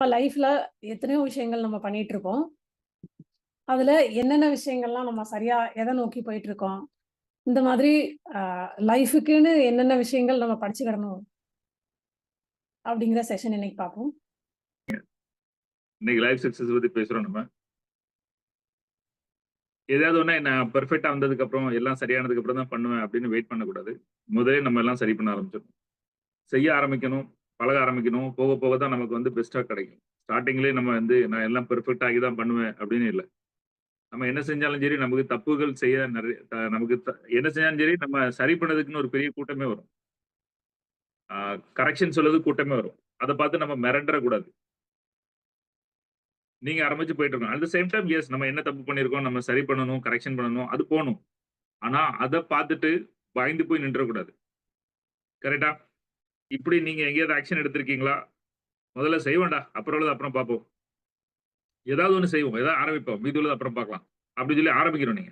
இப்ப லைஃப்ல எத்தனையோ விஷயங்கள் நம்ம பண்ணிட்டு இருக்கோம். அதுல என்னென்ன விஷயங்கள்லாம் நம்ம சரியா எத நோக்கி போயிட்டு இருக்கோம்? இந்த மாதிரி அ லைஃப்க்குன்னு என்னென்ன விஷயங்கள் நம்ம படிச்சுக்கிடணும்? அப்படிங்கிற செஷன் இன்னைக்கு பார்ப்போம். இன்னைக்கு லைஃப் சக்சஸ் பத்தி பேசுறோம் நம்ம. ஏதாவது ஒண்ணா நான் பெர்ஃபெக்ட்டா வந்ததுக்கு அப்புறம், எல்லாம் சரியானதுக்கு அப்புறம் தான் பண்ணுவேன் அப்படின்னு வெயிட் பண்ணக்கூடாது. முதலே நம்ம எல்லாம் சரி பண்ண ஆரம்பிச்சிடணும். செய்ய ஆரம்பிக்கணும், பழக ஆரம்பிக்கணும். போக போக தான் நமக்கு வந்து பெஸ்ட்டா கிடைக்கும். ஸ்டார்ட்டிங்லயே நம்ம வந்து நான் எல்லாம் பெர்ஃபெக்ட்டா ஆகி தான் பண்ணுவேன் அப்படின்னு இல்ல. நம்ம என்ன செஞ்சாலும் சரி, நமக்கு தப்புகள் செய்ய நெறைய நமக்கு என்ன செஞ்சாலும் சரி, நம்ம சரி பண்ணதுக்குன்னு ஒரு பெரிய கூட்டமே வரும். ஆ கரெக்ஷன் சொல்றதுக்கு கூட்டமே வரும். அத பார்த்து நம்ம மிரண்டற கூடாது. நீங்க ஆரம்பிச்சு போயிட்டு இருக்கணும். At the same time as நம்ம என்ன தப்பு பண்ணியிருக்கோம், நம்ம சரி பண்ணணும், கரெக்ஷன் பண்ணணும். அது போணும். ஆனா, அத பார்த்துட்டு பயந்து போய் நின்றக்கூடாது. கரெக்ட்டா? இப்படி நீங்க எங்கேயாவது ஆக்ஷன் எடுத்திருக்கீங்களா? முதல்ல செய்வோம்டா. அப்புறம் உள்ளத அப்புறம் பார்ப்போம். ஏதாவது ஒண்ணு செய்வோம். ஏதாவது ஆரம்பிப்போம். மீதி உள்ளத அப்புறம் பார்க்கலாம். அப்படி சொல்லி ஆரம்பிக்கணும் நீங்க.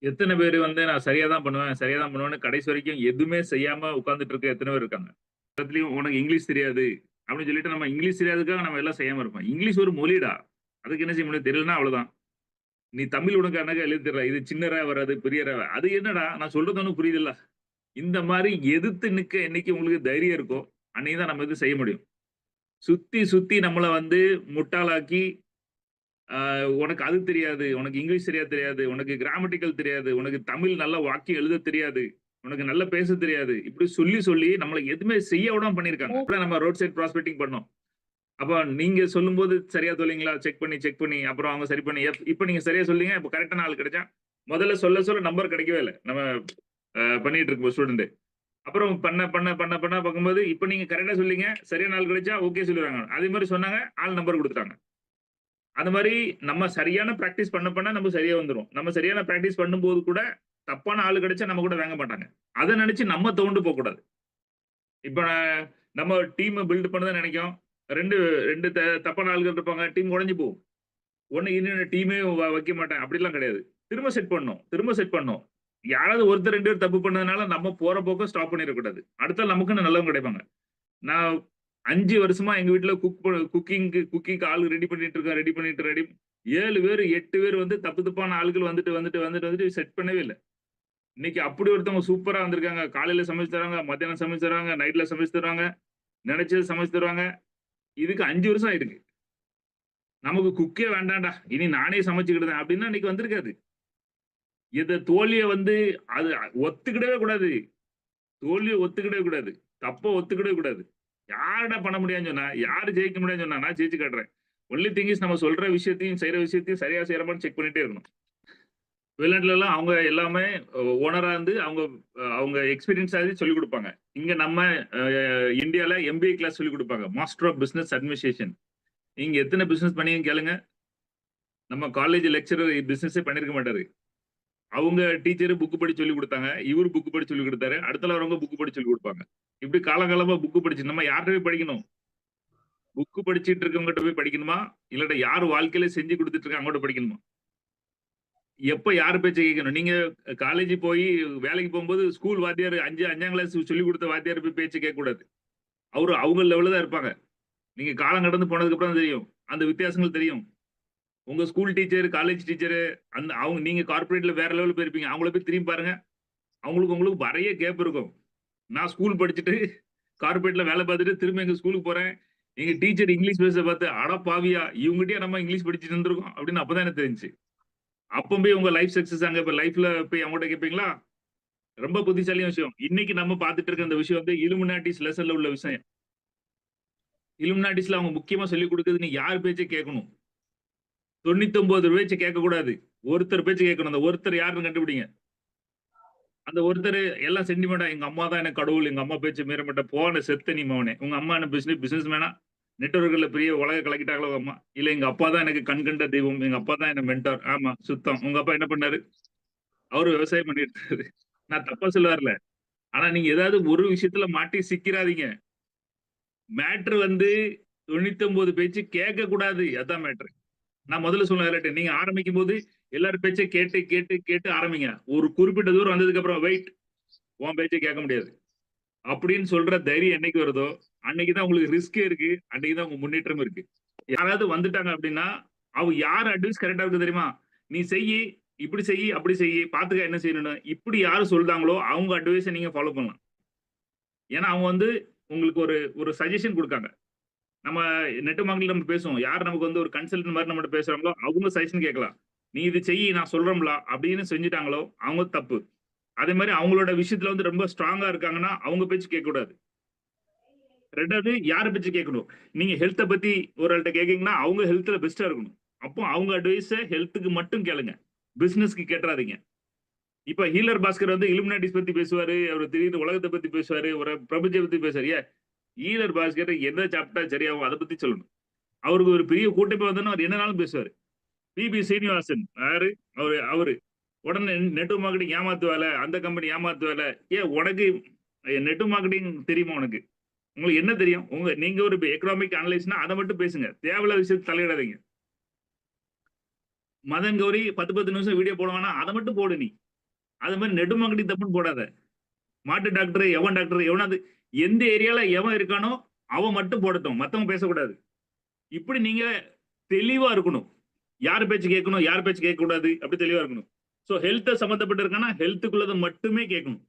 எத்தன பேரு வந்து நான் சரியா தான் பண்ணுவேன், சரியா தான் பண்ணுவேன்னு கடைசி வரைக்கும் எதுவுமே செய்யாம உட்கார்ந்துட்டு இருக்க எத்தன பேர் இருக்காங்க. எல்லாத்துலயும் உனக்கு இங்கிலீஷ் தெரியாது அப்படின்னு சொல்லிட்டு நம்ம இங்கிலீஷ் தெரியாததுக்காக நம்ம எல்லாம் செய்யாம இருப்போம். இங்கிலீஷ் ஒரு மொழிடா. அதுக்கு என்ன செய்ய முடியும்? தெரியலன்னா அவ்வளவுதான். நீ தமிழ் உனக்கு எனக்கு எழுத தெரியல. இது சின்ன ர வராது, பெரிய ர. அது என்னடா? நான் சொல்றது ஒண்ணும் புரியுதுல்ல. இந்த மாரி எதிர்த்து நிக்க என்னைக்கு உங்களுக்கு தைரியம் இருக்கோ, அன்னைக்கு தான் நம்ம இது செய்ய முடியும். சுத்தி, சுத்தி நம்மள வந்து முட்டாளாக்கி, உனக்கு அது தெரியாது, உனக்கு இங்கிலீஷ் சரியா தெரியாது, உனக்கு கிராமட்டிக்கல் தெரியாது, உனக்கு தமிழ் நல்லா வாக்கியம் எழுத தெரியாது, உனக்கு நல்லா பேச தெரியாது. இப்படி சொல்லி, சொல்லி நம்மள எதுவுமே செய்ய விடாம பண்ணியிருக்காங்க. ஓ! இப்ப நம்ம ரோட் சைட் ப்ராஸ்பெக்டிங் பண்ணோம். அப்ப நீங்க சொல்லும்போது சரியா சொல்லீங்களா? செக் பண்ணி, செக் பண்ணி, அப்புறம் அவங்க சரி பண்ணி, இப்ப நீங்க சரியா சொன்னீங்க. இப்ப கரெக்ட்டான ஆள் கிடைச்சா, முதல்ல சொல்ல, சொல்ல நம்பர் கிடைக்கவே இல்ல. நம்ம பண்ணிட்டு இருக்கும்போது ஸ்டூடண்ட். அப்புறம் பண்ண, பண்ண, பண்ண, பண்ண பார்க்கும்போது, இப்ப நீங்க கரெக்ட்டா சொன்னீங்க. சரியான ஆள் கிடைச்சா ஓகே சொல்லிருவாங்க. அதே மாரி சொன்னாங்க. ஆள் நம்பர் குடுத்துட்டாங்க. அந்த மாரி நம்ம சரியான பிராக்டிஸ் பண்ண, பண்ண நம்ம சரியா வந்துரும். நம்ம சரியான பிராக்டிஸ் பண்ணும்போது கூட, தப்பான ஆளு கிடைச்சா நம்ம கூட வாங்க மாட்டாங்க. அத நெனச்சு நம்ம துவண்டு போக்கூடாது. இப்ப நம்ம டீம் பில்ட் பண்ண தான் நெனைக்கும். 2 2 தப்பான ஆள்கள் இருப்பாங்க. டீம் உடைஞ்சு போகும். ஒண்ணு இன்னொன்னு டீமே வைக்க மாட்டேன். அப்படிலாம் கிடையாது. திரும்ப செட் பண்ணணும். திரும்ப செட் பண்ணணும். யாராவது ஒருத்தர் 2 பேர் தப்பு பண்ணதுனால நம்ம போற போக்க ஸ்டாப் பண்ணிறக்கூடாது. அடுத்த ஆள் நமக்குன்னு நல்லவங்க கிடைப்பாங்க. நான் 5 வருஷமா எங்க வீட்ல குக்கிங்க்கு ஆள் ரெடி பண்ணிட்டு இருக்கேன். ரெடி பண்ணிட்டு 7 பேரு, 8 பேர் வந்து தப்பு தப்பான ஆள்கள் வந்துட்டு செட் பண்ணவே இல்ல. இன்னைக்கு அப்படி ஒருத்தவங்க சூப்பரா வந்திருக்காங்க. காலையில சமைச்சு தருவாங்க, மத்தியானம் சமைச்சு தருவாங்க, நைட்ல சமைச்சு தருவாங்க, நெனைச்சது சமைச்சு தருவாங்க. இதுக்கு 5 வருஷம் ஆயிருக்கு. நமக்கு குக்கே வேண்டாம்டா. இனி நானே சமைச்சுக்கிடுதேன் அப்டின்னா இன்னைக்கு வந்திருக்காது. தோல்விய வந்து அது ஒத்துக்கிடவே கூடாது. தோல்விய ஒத்துக்கிடவே கூடாது. தப்ப ஒத்துக்கிடவே கூடாது. யாருடா பண்ண முடியாதுன்னு சொன்னா? யாரு ஜெயிக்க முடியாதுன்னு சொன்னா? நான் ஜெயிச்சு காட்டுறேன். ஒன்லி திங் இஸ் நம்ம சொல்ற விஷயத்தையும், செய்ற விஷயத்தையும் சரியா செய்றோமான்னு செக் பண்ணிட்டே இருக்கணும். வெளிநாட்டுலலாம் அவங்க எல்லாமே ஓனரா இருந்து அவங்க எக்ஸ்பீரியன்ஸ் ஆவது சொல்லிக் குடுப்பாங்க. இங்க நம்ம அ இந்தியால MBA கிளாஸ் சொல்லிக் குடுப்பாங்க. Master of business administration. நீங்க எத்தன பிசினஸ் பண்ணீங்கன்னு கேளுங்க. நம்ம காலேஜ் லெக்சரர் பிசினஸே பண்ணியிருக்க மாட்டாரு. அவங்க டீச்சர் புக் படிச்சு சொல்லிக் குடுத்தாங்க. இவரு புக் படிச்சு சொல்லிக் குடுத்தாரு. அடுத்துல வரவங்க புக் படிச்சு சொல்லிக் குடுப்பாங்க. இப்படி காலங்காலமா புக் படிச்சு நம்ம யார்ட்ட போய் படிக்கணும்? புக் படிச்சுட்டு இருக்கவங்ககிட்ட போய் படிக்கணுமா? இல்லாட்டா யார் வாழ்க்கையில செஞ்சு குடுத்துட்டு இருக்காங்க அவங்ககிட்ட படிக்கணுமா? எப்ப யார் பேச்ச கேட்கணும்? நீங்க காலேஜ் போய் வேலைக்கு போம்போது ஸ்கூல் வாத்தியார் 5ஆம் கிளாஸ் சொல்லிக் குடுத்த வாத்தியார் போய் பேச்ச கேட்கக்கூடாது. அவரு அவங்க லெவல்ல தான் இருப்பாங்க. நீங்க காலம் கடந்து போனதுக்கு அப்புறம் தான் தெரியும். அந்த வித்தியாசங்கள் தெரியும். உங்க ஸ்கூல் டீச்சர், காலேஜ் டீச்சர் அவங்க நீங்க கார்ப்பரேட்ல வேற லெவல் போயிருப்பீங்க. அவங்கள போய் திரும்பி பாருங்க. அவங்களுக்கு உங்களுக்கு நெறைய கேப் இருக்கும். நான் ஸ்கூல் படிச்சுட்டு, கார்ப்பரேட்ல வேலை பார்த்துட்டு, திரும்ப எங்க ஸ்கூலுக்கு போறேன். எங்க டீச்சர் இங்கிலீஷ் பேச பார்த்து, "அட பாவியா! இவங்கட்டயா நம்ம இங்கிலீஷ் படிச்சுட்டு இருந்திருக்கோம்." அப்படின்னு அப்பதான் எனக்கு தெரிஞ்சுச்சு. அப்ப போய் உங்க லைஃப் சக்சஸ் அங்க இப்ப லைஃப்ல போய் அவங்கட்ட கேட்பீங்களா? ரொம்ப புத்திசாலியான விஷயம். இன்னைக்கு நம்ம பார்த்துட்டு இருக்க இந்த விஷயம் வந்து இலுமினாட்டிஸ் லெசன்ல உள்ள விஷயம். இலுமினாட்டிஸ்ல அவங்க முக்கியமா சொல்லிக் குடுக்குறது, நீ யார் பேச்ச கேட்கணும். 99 பேச்ச கேட்கக்கூடாது. ஒருத்தர் பேச்ச கேட்கணும். அந்த ஒருத்தர் யாருன்னு கண்டுபிடிங்க. அந்த ஒருத்தரு எல்லாம் சென்டிமெண்டா, எங்க அம்மா தான் எனக்கு கடவுள். எங்க அம்மா பேச்ச மீற மாட்டேன். போன செத்த நீ மவனே! உங்க அம்மா என்ன பிசினஸ் மேனா? நெட்வொர்க்ல பெரிய உலக கலக்கிட்டாங்களா உங்க அம்மா? இல்ல எங்க அப்பா தான் எனக்கு கண் கண்ட தெய்வம். எங்க அப்பா தான் என்ன மென்டார். ஆமா, சுத்தம். உங்க அப்பா என்ன பண்ணாரு? அவரு விவசாயம் பண்ணிட்டு இருக்காரு. நான் தப்பா சொல்ல வரல. ஆனா நீங்க ஏதாவது ஒரு விஷயத்துல மாட்டி சிக்கிறாதீங்க. மேட்ரு வந்து 99 பேச்சு கேட்கக் கூடாது. அதான் மேட்ரு. நான் முதல்ல சொன்னேன் நீங்க ஆரம்பிக்கும்போது எல்லார் பேச்ச கேட்டு, கேட்டு, கேட்டு ஆரம்பிங்க. ஒரு குறிப்பிட்ட தூரம் வந்ததுக்கு அப்புறம் வெயிட் உன் பேச்ச கேட்க முடியாது. அப்படின்னு சொல்ற தைரியம் என்னைக்கு வருதோ, அன்னைக்குதான் உங்களுக்கு ரிஸ்கே இருக்கு, அன்னைக்குதான் உங்க முன்னேற்றம் இருக்கு. யாராவது வந்துட்டாங்க அப்படின்னா அவங்க யார் அட்வைஸ் கரெக்டா இருக்கு தெரியுமா? நீ செய்யி, இப்படி செய்யி, அப்படி செய்யி, பாத்துக்க என்ன செய்யணும்னு இப்படி யாரு சொல்றாங்களோ அவங்க அட்வைஸை நீங்க ஃபாலோ பண்ணலாம். ஏன்னா அவங்க வந்து உங்களுக்கு ஒரு ஒரு சஜஷன் கொடுக்காங்க. நம்ம நெட் மார்க்கெட்ல நம்ம பேசுவோம். யார் நமக்கு வந்து ஒரு கன்சல்டன்ட் மாதிரி நம்மகிட்ட பேசுறாங்களோ அவங்க சஜஷன் கேட்கலாம். நீ இது செய்யி நான் சொல்றேன்ல அப்படின்னு செஞ்சுட்டாங்களோ அவங்க தப்பு. அதே மாதிரி அவங்களோட விஷயத்துல வந்து ரொம்ப ஸ்ட்ராங்கா இருக்காங்கன்னா அவங்க பேச்சு கேட்க கூடாது. 2வது யார பேச்சு கேட்கணும். நீங்க ஹெல்த்த பத்தி ஒரு ஆள்ட்ட கேட்கீங்கன்னா அவங்க ஹெல்த்ல பெஸ்ட்டா இருக்கணும். அப்போ அவங்க அட்வைஸ ஹெல்த்துக்கு மட்டும் கேளுங்க. பிசினஸ்க்கு கேட்றாதீங்க. இப்ப ஹீலர் பாஸ்கர் வந்து இலுமினாட்டிஸ் பத்தி பேசுவாரு. அவரு திடீர்னு உலகத்த பத்தி பேசுவாரு. ஒரு பிரபஞ்சத்த பத்தி பேசுவாரு. ஹீலர் பாஸ்கர் எத சாப்பிட்டா சரியாகும் அத பத்தி சொல்லணும். அவருக்கு ஒரு பெரிய கூட்டமே வந்தோன்னா அவர் என்னனாலும் பேசுவாரு. பிபி சீனிவாசன் யாரு? அவரு அவரு. உடனே நெட்வொர்க் மார்க்கெட்டிங் ஏமாத்து வேலை, அந்த கம்பெனி ஏமாத்து வேலை. உனக்கு நெட்வொர்க் மார்க்கெட்டிங் தெரியுமா உனக்கு? உங்களுக்கு என்ன தெரியும்? நீங்க ஒரு எக்கனாமிக் அனலைஸ்னா அத மட்டும் பேசுங்க. தேவையில்லாத விஷயத்துல தலையிடாதீங்க. மதன் கௌரி 10 நிமிஷம் வீடியோ போடுவானா அத மட்டும் போடு நீ. அது மாதிரி நெட்வொர்க் மார்க்கெட்டிங் தப்புன்னு போடாத. மாட்டு டாக்டர், எவன் டாக்டர் எவனாவது எந்த ஏரியால எவன் இருக்கானோ அவன் மட்டும் போடட்டும். மத்தவங்க பேசக்கூடாது. இப்படி நீங்க தெளிவா இருக்கணும். யார் பேச்சு கேட்கணும், யார் பேச்சு கேட்கக்கூடாது அப்படி தெளிவா இருக்கணும். சோ ஹெல்த் சம்பந்தப்பட்டு இருக்கானா ஹெல்த்துக்குள்ளது மட்டுமே கேட்கணும்.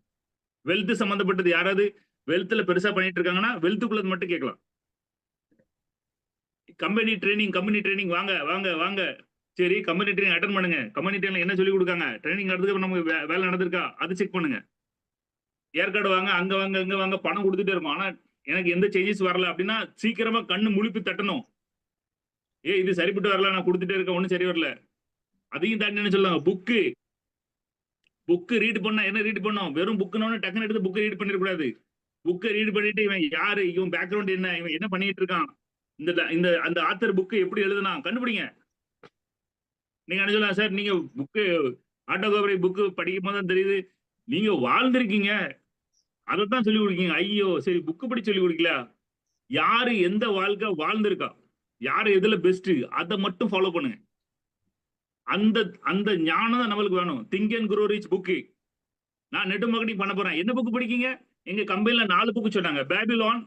வெல்த் சம்பந்தப்பட்டது யாராவது வெல்த்ல பெருசா பண்ணிட்டு இருக்காங்கன்னா வெல்த்துக்குள்ளது மட்டும் கேட்கலாம். கம்பெனி ட்ரைனிங் வாங்க வாங்க வாங்க. சரி கம்பெனி ட்ரைனிங் அட்டன் பண்ணுங்க. கம்பெனி ட்ரைனிங் என்ன சொல்லி கொடுக்காங்க? ட்ரைனிங் நடந்ததுக்கு நமக்கு வேலை நடந்திருக்கா அது செக் பண்ணுங்க. ஏற்காடு வாங்க, அங்க வாங்க, இங்க வாங்க பணம் கொடுத்துட்டே இருக்கும். ஆனா எனக்கு எந்த சேஞ்சஸ் வரல அப்படின்னா சீக்கிரமா கண்ணு முழிப்பு தட்டணும். இது சரிப்பட்டு வரல நான் கொடுத்துட்டே இருக்கேன் ஒன்னும் சரி வரல. அதையும் தாண்டி என்ன சொல்லுவாங்க புக்கு ரீட் பண்ணா என்ன ரீட் பண்ணும்? வெறும் புக்குன்னு டக்குன்னு எடுத்து புக்கை ரீட் பண்ணிடக்கூடாது. புக்கை ரீட் பண்ணிட்டு இவன் யாரு, இவன் பேக்ரவுண்ட் என்ன, இவன் என்ன பண்ணிட்டு இருக்கான், இந்த அந்த ஆத்தர் புக்கு எப்படி எழுதுனா கண்டுபிடிங்க. நீங்க என்ன சொல்லலாம் சார், நீங்க புக்கு ஆட்டோகிராஃபி புக்கு படிக்கும் போது தான் தெரியுது நீங்க வாழ்ந்திருக்கீங்க. அதைத்தான் சொல்லி கொடுக்கீங்க. ஐயோ சரி புக்கு படி சொல்லி கொடுக்கல. யாரு எந்த வாழ்க்கை வாழ்ந்திருக்கா, யாரு எதுல பெஸ்ட் அதை மட்டும் ஃபாலோ பண்ணுங்க. அந்த அந்த ஞானம் தான் நம்மளுக்கு வேணும். Think and grow rich book. நான் நெட் மார்க்கெட்டிங் பண்ண போறேன். என்ன புக் படிக்கீங்க? எங்க கம்பெனில 4 புக் சொன்னாங்க. பேபிலான்,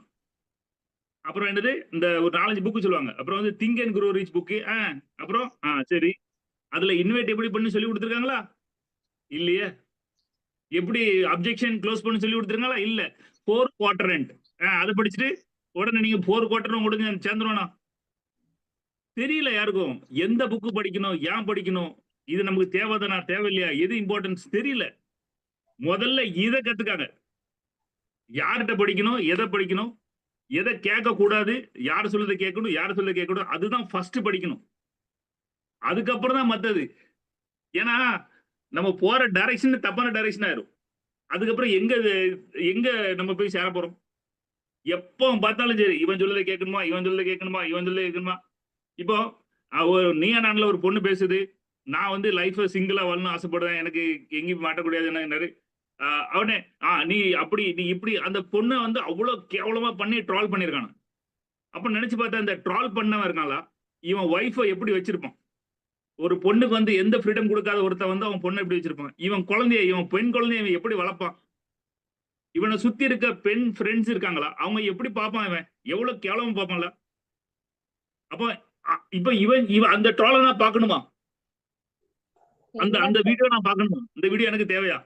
அப்புறம் என்னது இந்த ஒரு 4-5 புக் சொல்லுவாங்க. அப்புறம் வந்து think and grow rich book. அப்புறம் சரி அதுல இன்வைட் எப்படி பண்ணி சொல்லி கொடுத்துருக்காங்களா? இல்லையே. எப்படி அப்ஜெக்ஷன் க்ளோஸ் பண்ணி சொல்லி கொடுத்துருக்காங்களா? இல்ல. 4 குவாட்ரண்ட் அதை படிச்சுட்டு உடனே நீங்க 4 குவார்டரும் கொடுங்க சேர்ந்துருவானா? தெரியல யாருக்கும். எந்த புக்கு படிக்கணும், ஏன் படிக்கணும், இது நமக்கு தேவைதானா தேவையில்லையா, எது இம்பார்ட்டன்ஸ் தெரியல. முதல்ல இதை கத்துக்காங்க. யார்கிட்ட படிக்கணும், எதை படிக்கணும், எதை கேட்க கூடாது, யார் சொல்றதை கேட்கணும், யார் சொல்றதை கேட்கணும், அதுதான் ஃபர்ஸ்ட் படிக்கணும். அதுக்கப்புறம் தான் மத்தது. ஏன்னா நம்ம போற டைரக்ஷன் தப்பான டைரக்ஷன் ஆயிரும். அதுக்கப்புறம் எங்க எங்க நம்ம போய் சேர போறோம்? எப்போ பார்த்தாலும் சரி இவன் சொல்றதை கேட்கணுமா, இவன் சொல்றதை கேட்கணுமா, இவன் சொல்றதை கேட்கணுமா. இப்போ நீயா நான்ல ஒரு பொண்ணு பேசுது, நான் வந்து லைஃப் சிங்கிளா வாழணும்னு ஆசைப்படுறேன், எனக்கு எங்கேயும் மாட்டக்கூடாது என்ன. அவனே நீ அப்படி நீ இப்படி அந்த பொண்ணை வந்து அவ்வளவு கேவலமா பண்ணி ட்ரால் பண்ணிருக்கான. அப்ப நினைச்சு பார்த்தா இந்த ட்ரால் பண்ணவன் இருக்காங்களா, இவன் ஒய்ஃபை எப்படி வச்சிருப்பான்? ஒரு பொண்ணுக்கு வந்து எந்த ஃப்ரீடம் கொடுக்காத ஒருத்த வந்து அவன் பொண்ணை எப்படி வச்சிருப்பான்? இவன் பெண் குழந்தைய இவன் எப்படி வளர்ப்பான்? இவனை சுத்தி இருக்க பெண் ஃப்ரெண்ட்ஸ் இருக்காங்களா, அவங்க எப்படி பார்ப்பான்? இவன் எவ்வளவு கேவலமா பார்ப்பான்ல. அப்ப இப்ப இவன் அந்த ட்ராலை நான் பார்க்கணுமா? அந்த வீடியோ நான் பார்க்கணுமா? இந்த வீடியோ எனக்கு தேவையா?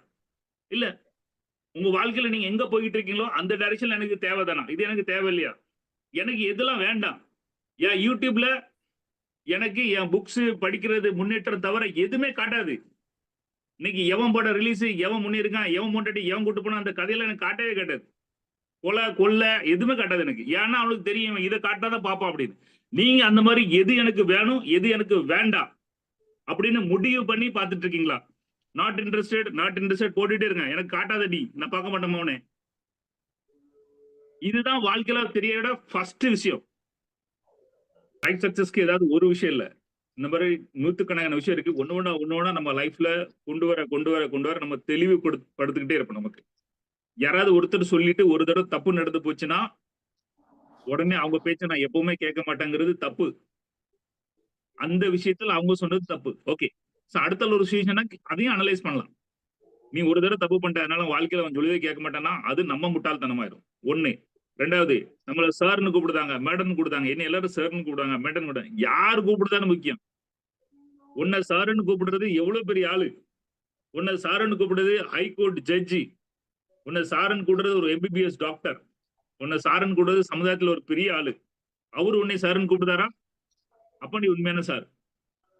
இல்ல. உங்க வாழ்க்கையில நீங்க எங்க போயிட்டு இருக்கீங்களோ அந்த டைரக்ஷன்ல எனக்கு தேவைதானா? இது எனக்கு தேவை இல்லையா? எனக்கு எதெல்லாம் வேண்டாம். என் யூடியூப்ல எனக்கு என் புக்ஸ் படிக்கிறது முன்னேற்றம் தவிர எதுவுமே காட்டாது. இன்னைக்கு எவன் படம் ரிலீஸ், எவன் முன்னேறிருக்கான், எவன் முன்னாடி எவன் கூட்டு போனா அந்த கதையில எனக்கு காட்டவே காட்டாது. கொல்ல எதுவுமே காட்டாது எனக்கு. ஏன்னா அவனுக்கு தெரியும் இதை காட்டாதான் பாப்பான் அப்படின்னு. நீங்க அந்த மாதிரி எது எனக்கு வேணும், எது எனக்கு வேண்டாம் அப்படின்னு முடிவு பண்ணி பார்த்துட்டு இருக்கீங்களா? நாட் இன்ட்ரெஸ்டட் போட்டுட்டே இருங்க. எனக்கு காட்டாத நீ நான் பார்க்க மாட்டேன் மோனே. இதுதான் வாழ்க்கையில தெரியற ஃபர்ஸ்ட் விஷயம். லைஃப் சக்சஸ்க்கு ஏதாவது ஒரு விஷயம் இல்ல, இந்த மாதிரி நூத்துக்கணக்கான விஷயம் இருக்கு. ஒண்ணு நம்ம லைஃப்ல கொண்டு வர நம்ம தெளிவு படுத்துக்கிட்டே இருப்போம். நமக்கு யாராவது ஒருத்தர் சொல்லிட்டு ஒரு தடவை தப்பு நடந்து போச்சுன்னா உடனே அவங்க பேச்ச நான் எப்பவுமே கேட்க மாட்டேங்கிறது தப்பு. அந்த விஷயத்துல அவங்க சொன்னது தப்பு. ஓகே, அடுத்த ஒரு விஷயம் அதையும் அனலைஸ் பண்ணலாம். நீ ஒரு தடவை தப்பு பண்ணிட்ட, அதனால வாழ்க்கையில அவன் சொல்லியே கேட்க மாட்டான்னா அது நம்ம முட்டாள்தனமாயிரும். ஒண்ணு. ரெண்டாவது நம்மள சார்னு கூப்பிடுதாங்க, மேடம்னு கூப்பிடுதாங்க. என்ன எல்லாரும் சார்னு கூப்பிடுவாங்க, மேடம் கூப்பிடுவாங்க. யார் கூப்பிடுதான்னு முக்கியம். உன்னை சாருன்னு கூப்பிடுறது எவ்வளவு பெரிய ஆளு. உன்னை சாருன்னு கூப்பிடுறது ஹைகோர்ட் ஜட்ஜி. உன்னை சாருன்னு கூப்பிடுறது ஒரு எம்பிபிஎஸ் டாக்டர். உன்னை சாருன்னு கூப்பிடுறது சமுதாயத்துல ஒரு பெரிய ஆளு. அவரு உன்னை சாருன்னு கூப்பிடுதாரா? அப்ப நீ உண்மையான சார்.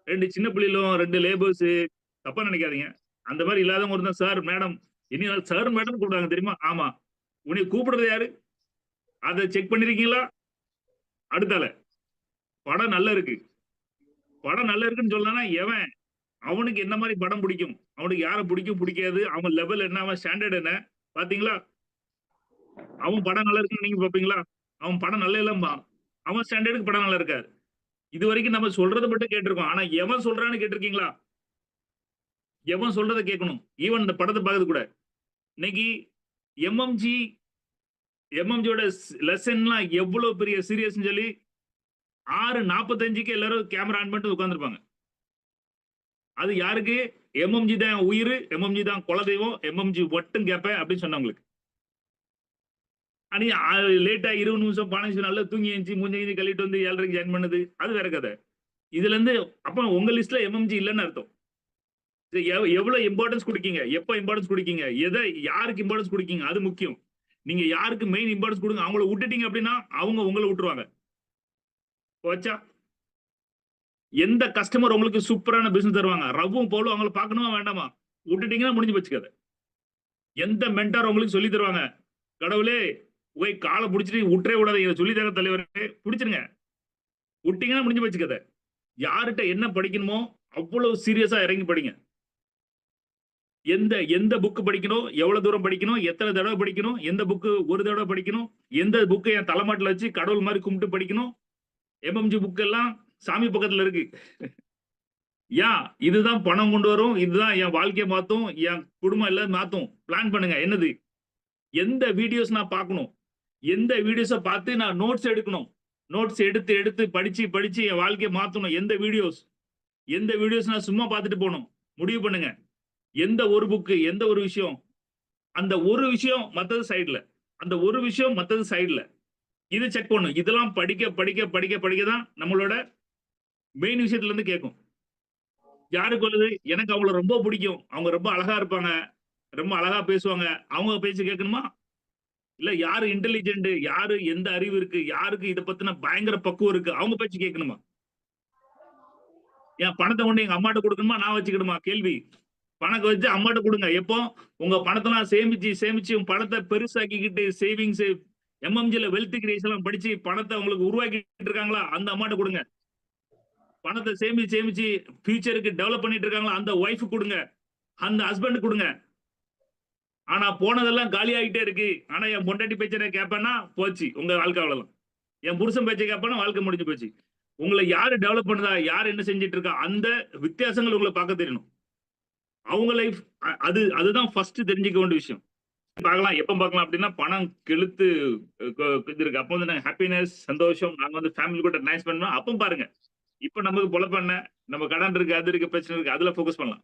2 சின்ன பிள்ளைகளும் 2 லேபர்ஸ் தப்பா நினைக்காதீங்க. அந்த மாதிரி இல்லாதவங்க ஒருத்தன் சார், மேடம் இனி சார் மேடம் கூப்பிடுவாங்க தெரியுமா? ஆமா. உன்னை கூப்பிடுறது யாரு? அதை செக் பண்ணிருக்கீங்களா? அடுத்தால படம் நல்லா இருக்கு. படம் நல்லா இருக்குன்னு சொல்லனா எவன்? அவனுக்கு என்ன மாதிரி படம் பிடிக்கும்? அவனுக்கு யாரை பிடிக்கும் பிடிக்காது? அவன் லெவல் என்ன? அவன் ஸ்டாண்டர்ட் என்ன? பாத்தீங்களா? அவன் படம் நல்லா இருக்குன்னு நீங்க பாப்பீங்களா? அவன் படம் நல்லா இல்லம்பா. அவன் ஸ்டாண்டர்டுக்கு படம் நல்லா இருக்காது. இது வரைக்கும் நம்ம சொல்றதை மட்டும் கேட்டிருக்கோம். ஆனா எவன் சொல்றான்னு கேட்டிருக்கீங்களா? எவன் சொல்றதை கேட்கணும். ஈவன் இந்த படத்தை பார்க்கறது கூட. இன்னைக்கு எம்எம்ஜியோட லெசன்லாம் எவ்வளவு பெரிய சீரியஸ்னு சொல்லி 6:45க்கு எல்லாரும் கேமரா ஆன் பண்ணிட்டு உட்கார்ந்துருப்பாங்க. அது யாருக்கு? எம்எம்ஜி தான் உயிர், எம்எம்ஜி தான் குலதெய்வம், எம்எம்ஜி ஒட்டும் கேப்பேன் அப்படின்னு சொன்னவங்களுக்கு. அன்னைக்கு லேட்டா 20 நிமிஷம் 15 நிமிஷம் நல்லா தூங்கி எழுந்துச்சு மூஞ்சி கழிட்டு வந்து 7:30க்கு ஜாயின் பண்ணது அது வேற கதை. இதுல இருந்து அப்ப உங்க லிஸ்ட்ல எம்எம்ஜி இல்லைன்னு அர்த்தம். எவ்வளவு இம்பார்ட்டன்ஸ் கொடுக்கீங்க, எப்ப இம்பார்ட்டன்ஸ் கொடுக்கீங்க, எதை யாருக்கு இம்பார்ட்டன்ஸ் கொடுக்கீங்க, அது முக்கியம். நீங்க யாருக்கு மெயின் இம்பார்ட்டன்ஸ் கொடுங்க, அவங்கள விட்டுட்டீங்க அப்படின்னா அவங்க உங்களை விட்டுருவாங்க. போச்சா? எந்த கஸ்டமர் உங்களுக்கு சூப்பரான பிசினஸ் தருவாங்க, ரவும் போலும் அவங்களை பார்க்கணுமா வேண்டாமா? விட்டுட்டீங்கன்னா முடிஞ்சு போச்சுக்காது. எந்த மென்டார் உங்களுக்கு சொல்லி தருவாங்க, கடவுளே போய் காலை பிடிச்சிட்டு விட்டுறே விடாதீங்க, சொல்லி தர தலைவரே பிடிச்சிருங்க, விட்டீங்கன்னா முடிஞ்சு போச்சுக்காத. யார்கிட்ட என்ன படிக்கணுமோ அவ்வளவு சீரியஸா இறங்கி படிங்க. எந்த புக் படிக்கணும், எவ்வளவு தூரம் படிக்கணும், எத்தனை தடவை படிக்கணும், எந்த புக்கு ஒரு தடவை படிக்கணும், எந்த புக்கு என் தலைமாட்டில் வச்சு கடவுள் மாதிரி கும்பிட்டு படிக்கணும். எம்எம்ஜி புக் எல்லாம் சாமி பக்கத்துல இருக்கு. ஏன்? இதுதான் பணம் கொண்டு வரும், இதுதான் என் வாழ்க்கையை மாத்தும், என் குடும்பம் எல்லாம் மாத்தும். பிளான் பண்ணுங்க. என்னது? எந்த வீடியோஸ் நான் பார்க்கணும், எந்த வீடியோஸை பார்த்து நான் நோட்ஸ் எடுக்கணும், நோட்ஸ் எடுத்து எடுத்து படிச்சு என் வாழ்க்கையை மாத்தணும். எந்த வீடியோஸ் நான் சும்மா பார்த்துட்டு போகணும். முடிவு பண்ணுங்க. எந்த ஒரு புக்கு, எந்த ஒரு விஷயம், அந்த ஒரு விஷயம் மத்தது சைடுல, அந்த ஒரு விஷயம் மத்தது சைடுல, இது செக் பண்ணும். இதெல்லாம் படிக்க தான் நம்மளோட மெயின் விஷயத்துல இருந்து கேட்கும். யாருக்கு வருது? எனக்கு அவங்கள ரொம்ப பிடிக்கும், அவங்க ரொம்ப அழகா இருப்பாங்க, ரொம்ப அழகா பேசுவாங்க, அவங்க பேச்சு கேட்கணுமா? இல்ல யாரு இன்டெலிஜென்ட், யாரு எந்த அறிவு இருக்கு, யாருக்கு இதை பத்தின பயங்கர பக்குவம் இருக்கு, அவங்க பேச்சு கேட்கணுமா? என் பணத்தை கொண்டு எங்க அம்மாட்ட கொடுக்கணுமா, நான் வச்சுக்கணுமா? கேள்வி. பணத்தை வச்சு அம்மாட்ட கொடுங்க. எப்போ? உங்க பணத்தெல்லாம் சேமிச்சு உங்க பணத்தை பெருசாக்கிக்கிட்டு சேவிங்ஸ், எம்எம்ஜில வெல்த் கிரியேஷன் படிச்சு பணத்தை உங்களுக்கு உருவாக்கிட்டு இருக்காங்களா, அந்த அம்மாட்ட கொடுங்க. பணத்தை சேமிச்சு ஃபியூச்சருக்கு டெவலப் பண்ணிட்டு இருக்காங்களா, அந்த ஒய்ஃப் கொடுங்க, அந்த ஹஸ்பண்ட் கொடுங்க. ஆனா போனதெல்லாம் காலி ஆகிட்டே இருக்கு. ஆனா என் பொண்டாட்டி பேச்சை கேட்பேன்னா போச்சு உங்க வாழ்க்கை அவ்வளவுதான். என் புருஷன் பேச்சை கேட்பேன்னா வாழ்க்கை முடிஞ்சு போச்சு. உங்களை யாரு டெவலப் பண்ணுதா, யார் என்ன செஞ்சிட்டு இருக்கா, அந்த வித்தியாசங்கள் உங்களை பார்க்க தெரியணும். அவங்க லைஃப் அதுதான் ஃபர்ஸ்ட் தெரிஞ்சுக்க வேண்டிய விஷயம். பார்க்கலாம், எப்ப பார்க்கலாம் அப்படின்னா பணம் கெழுத்து இருக்கு. அப்போ வந்து ஹாப்பினஸ், சந்தோஷம், நாங்க வந்து ஃபேமிலி கூட டைம் ஸ்பெண்ட் பண்ணோம், அப்போ பாருங்க. இப்ப நமக்கு பொழப்ப என்ன, நம்ம கடன் இருக்கு, அது இருக்கு, பிரச்சனை இருக்கு, அதுல ஃபோக்கஸ் பண்ணலாம்.